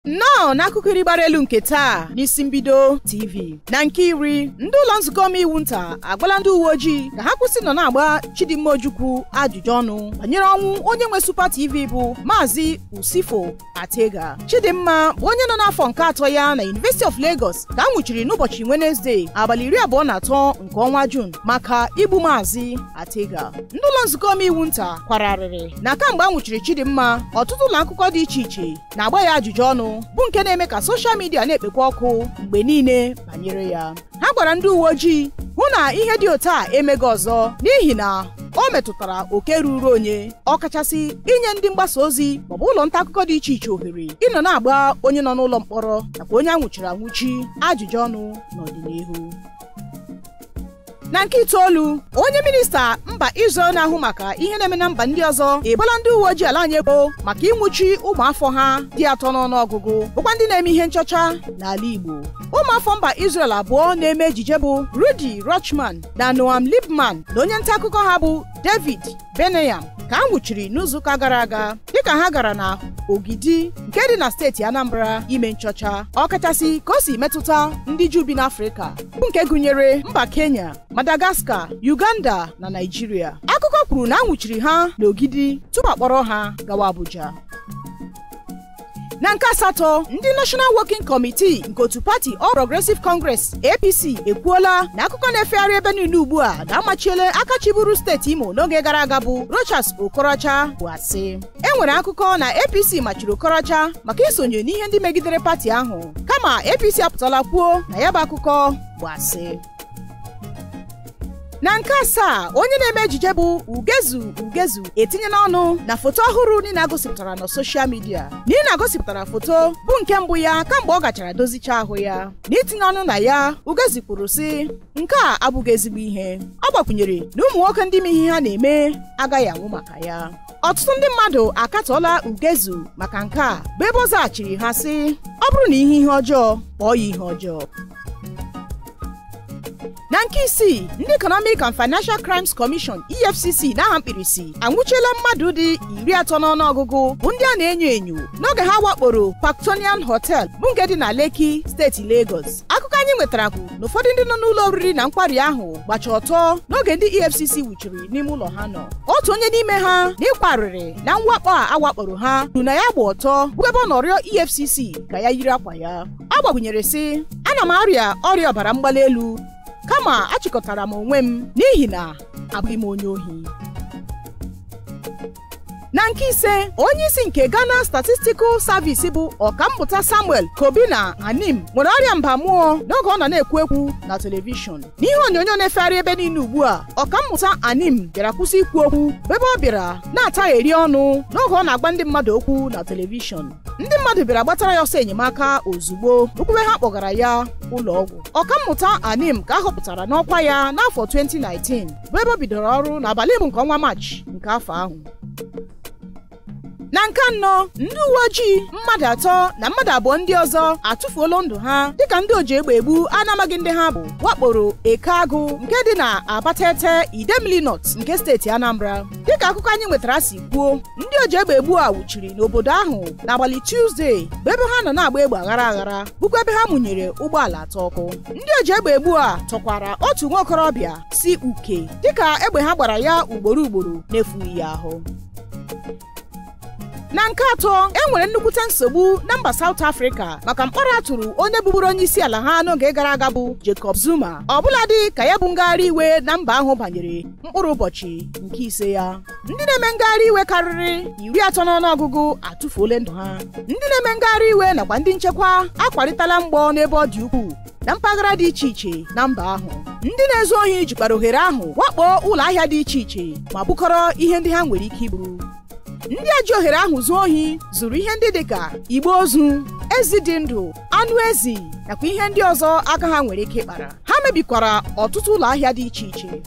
Nnọọ n'akụkọ iri gbara elu nke taa n'isi mbido TV. Na nke iri, ndị ụlọ nzukọ omeiwu nta agwala ndị uwe ojii ka ha kwụsị nọ na-agba Chidimma Ojukwu ajụjụ ọnụ banyere ọnwụ onye nwe Super TV bụ Maazị Usifo Atega. Chidimma bụ onye nọ n'afọ nke atọ ya na University of Lagos ka a nwụchiri n'ụbọchị Wednesday abalị 23 nke ọnwa June maka igbu Maazị Atega. Ndị ụlọ nzukọ omeiwu nta kwararịrị na kamgbe a nwụchiri Chidimma, ọtụtụ ụlọ akụkọ dị iche iche na-agba ya ajụjụ ọnụ bụ nke na-eme ka soshal midia na-ekpekwa ọkụ mgbe niile banyere ya. Ha gwara ndị uwe ojii hụ na ihe dị otu a emeghị ọzọ n'ihi na o metụtara oke ruru onye, ọkachasị inye ndị mgbasa ozi maọbụ ụlọ nta akụkọ dị iche iche ohere ịnọ na-agba onye nọ n'ụlọ mkpọrọ nakwa onye a nwụchiri anwụchi ajụjụ ọnụ n'ọdịnihu. Na nke itoolu, onye minista mba Israel na-ahụ maka ihe na-eme na mba ndị ọzọ ebola ndị uwe ojii ala anyị ebo maka ịnwụchi ụmụafọ ha dị atọ n'ọnụọgụgụ bụkwa ndị na-eme ihe nchọcha n'ala Igbo. Ụmụafọ mba Israel abụọ na-eme ejije bụ Rudy Rochman na Noam Liebman na onye nta akụkọ ha bụ David Benayam ka a nwụchiri n'izuụka gara aga dịka ha gara na Ogidi nke dị na steeti Anambra ime nchọcha, ọkachasị ka o si metụta ndị Juu bi n'Afrịka bụ nke gụnyere mba Kenya, Madagascar, Uganda na Nigeria. Akụkọ kwuru na a nwụchiri ha n'Ogidi tupu akpọrọ ha gawa Abuja. Na nke asatọ, ndị National Working Committee nke otu pati All Progressive Congress APC ekwuola na akụkọ na-efegharị ebe niile ugbu a na-amachiele aka chiburu steeti Imo n'oge gara aga bụ Rochas Okorocha bụ asị. E nwere akụkọ na APC machiri Okorocha maka isonye n'ihe ndị megidere pati ahụ, kama APC apụtala kwuo na ya bụ akụkọ bụ asị. Na nke asaa, onye na-eme ejije bụ Ugezu etinyela ọnụ na foto ọhụrụ Nina gosipụtara na soshal midia. Nina gosipụtara foto bụ nke mbụ ya kamgbe ọ gachara dozicha ahụ ya. N'itinye ọnụ na ya, Ugezu kwuru sị nke a abụghị ezigbo ihe. Ọ gbakwunyere na ụmụ nwoke ndị ihe ha na-eme agaghị anwụ maka ya. Ọtụtụ ndị mmadụ akatọọla Ugezu maka nke a bụ ebe ọ zaghachiri ha sị ọ bụrụ na ihe ọjọọ kpọọ ya ihe ọjọọ. Na nke isii, ndị Economic and Financial Crimes Commission EFCC n'aha mkpirisi anwụchiela mmadụ dị 30 n'ọnụọgụgụ bụ ndị a na-enyo enyo n'oge ha wakporo Pactonian Hotel bụ nke dị na Lekki, steeti Lagos. Akụkọ anyị nwetara bụ na ụfọdụ ndị nọ n'ụlọ oriri na nkwari ahụ gbacha ọtọ n'oge ndị EFCC nwụchiri n'ime ụlọ ha nọ. Otu onye n'ime ha n'ịkwarịrị na mwakpo a awakporo ha kwuru na ya gba ọtọ bụ ebe ọ nọrịọ EFCC ka ya yiri akwa ya. Ọ gbakwunyere sị ana m arịa ọrịa ọbara mgbali elu kama achịkọtara m onwe m n'ihi na abụghị m onye ohi. Na nke ise, onye isi nke Ghana Statistical Service bụ ọkammụta Samuel Kobina Anim nwere ọrịa mba mmụọ n'oge ọ nọ na-ekwu ekwu na telivishọn. N'ihe onyonyo na-efegharị ebe niile ugbu a, ọkammụta Anim bịara kwụsị ikwu okwu ebe ọ bịara na-atagheri ọnụ n'oge ọ na-agba ndị mmadụ okwu na telivishọn. Ndị mmadụ bịara gbatara ya ọsọ enyemaka ozugbo okwube ha kpọgara ya ụlọ ọgwụ. Ọkammụta Anim ka a họpụtara n'ọkwa ya n'afọ 2019 bụ ebe o bidoro ọrụ n'abalị mbụ nke ọnwa Maachị nke afọ ahụ. Na nke anọ, ndị uwe ojii mmadụ atọ na mmadụ abụọ ndị ọzọ atụfuola ndụ ha dịka ndị oji egbe egbu a na-amaghị ndị ha bụ wakporo Eke Agụ nke dị na Abatete Idemili North nke steeti Anambra. Dịka akụkọ anyị nwetara si kwuo, ndị oji egbe egbu a wụchiri n'obodo ahụ n'abalị Tuesday bụ ebe ha nọ na-agba egbe aghara aghara bụkwa ebe ha mụnyere ụgbọala atọ ọkụ. Ndị oji egbe egbu a tọkwara otu nwa okorobịa si Uke dịka egbe ha gbara ya ugboro na-efughị ya ahụ. Na nke atọ, e nwere nnukwute nsogbu na mba South Africa maka mkpọrọ atụrụ onye bụbụrụ onye isi ala ha n'oge gara aga bụ Jacob Zuma, ọbụladị ka ya bụ ngagharị iwe na mba ahụ banyere mkpụrụ ụbọchị nke ise ya. Ndị na-eme ngagharị iwe karịrị 30 n'ọnụọgụgụ atụfuola ndụ ha. Ndị na-eme ngagharị iwe nakwa ndị nchekwa akwalitela mgbọ n'ebe ọ dị ukwuu na mpaghara dị iche iche na mba ahụ. Ndị na-ezu ohi jikwara ohere ahụ wakpo ụlọ ahịa dị iche iche ma bukọrọ ihe ndị ha nwere ike iburu. Ndị a ji ohere ahụ zuo ohi zuru ihe ndị dịka igbe ozu, ezi dị ndụ, anụ ezi nakwa ihe ndị ọzọ aka ha nwere ike ịkpara. Ha mebikwara ọtụtụ ụlọ ahịa dị iche iche.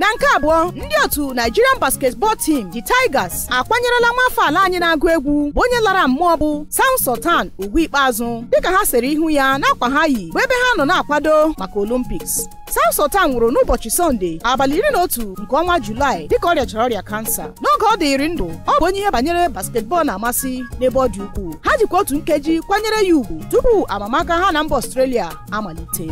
Na nke abụọ, ndị otu Nigerian basketball team the Tigers akwanyerela nwafọ ala anyị na-agụ egwu bụ onye lara mmụọ bụ Sam Sultan ugwu ikpeazụ dịka ha sere ihu ya n'akwa ha yi bụ ebe ha nọ na-akwado maka Olympics. Sam Sultan nwụrụ n'ụbọchị Sọnde abalị 11 nke ọnwa Julaị dịka ọ rịachara ọrịa kansa. N'oge ọ dịrị ndụ, ọ bụ onye ihe banyere basketball na-amasị n'ebe ọ dị ukwuu. Ha jikwa otu nkeji kwanyere ya ugwu tupu amamaka ha na mba Australia amalite.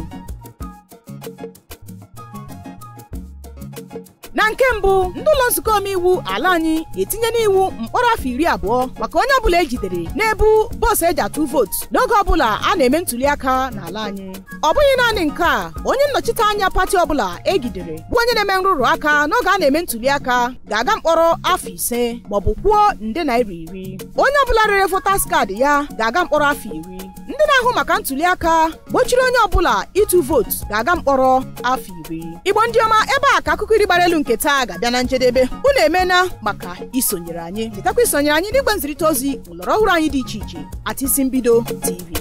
Na nke mbụ, ndị ụlọ nzukọ omeiwu ala anyị etinye n'iwu mkpọrọ afọ 20 maka onye ọbụla ejidere na-ebu bọọsụ eji atụ vootu n'oge ọbụla a na-eme ntụliaka n'ala anyị. Ọ bụghị naanị nke a, onye nnọchite anya pati ọbụla egidere bụ onye na-eme nrụrụ aka n'oge a na-eme ntụliaka ga-aga mkpọrọ afọ 5 maọbụ kwụọ nde naira 10. Onye ọbụla rere votas kaadị ya ga-aga mkpọrọ afọ 10. Ndị na-ahụ maka ntụliaka gbochiri onye ọbụla ịtụ vootu ga-aga mkpọrọ afọ 10. Igbo ndị ọma, ebe a ka akụkọ iri gbara elu nke taa ga-abịa na njedebe. Unu emena maka isonyere anyị. Chetakwa isonyere anyị n'igwe nzirịta ozi ụlọrọ ọhụrụ anyị dị iche iche @IsimbidoTV.